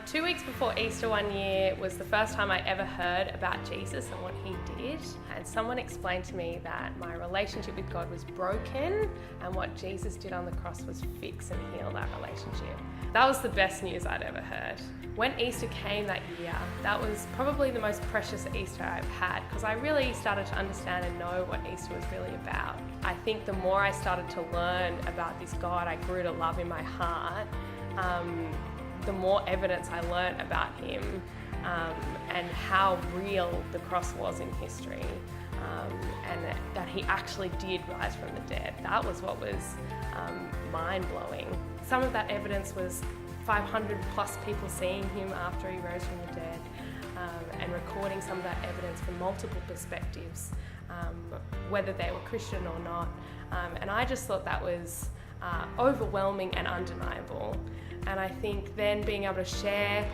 2 weeks before Easter one year was the first time I ever heard about Jesus and what he did. And someone explained to me that my relationship with God was broken and what Jesus did on the cross was fix and heal that relationship. That was the best news I'd ever heard. When Easter came that year, that was probably the most precious Easter I've had because I really started to understand and know what Easter was really about. I think the more I started to learn about this God I grew to love in my heart, the more evidence I learnt about him and how real the cross was in history and that he actually did rise from the dead. That was what was mind-blowing. Some of that evidence was 500 plus people seeing him after he rose from the dead and recording some of that evidence from multiple perspectives, whether they were Christian or not. And I just thought that was overwhelming and undeniable. And I think then being able to share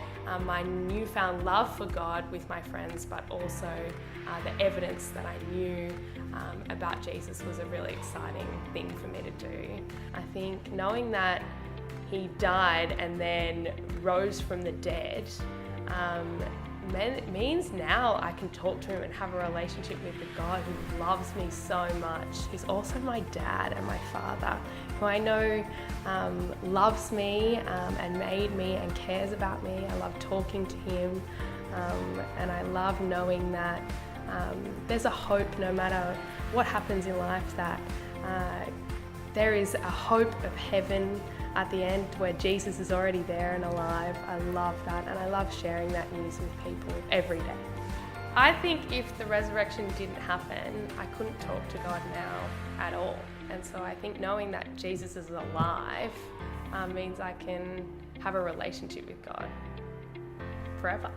my newfound love for God with my friends, but also the evidence that I knew about Jesus was a really exciting thing for me to do. I think knowing that he died and then rose from the dead means now I can talk to him and have a relationship with the God who loves me so much. He's also my dad and my father, who I know loves me and made me and cares about me. I love talking to him and I love knowing that there's a hope no matter what happens in life, that there is a hope of heaven at the end where Jesus is already there and alive. I love that, and I love sharing that news with people every day. I think if the resurrection didn't happen, I couldn't talk to God now at all. And so I think knowing that Jesus is alive means I can have a relationship with God forever.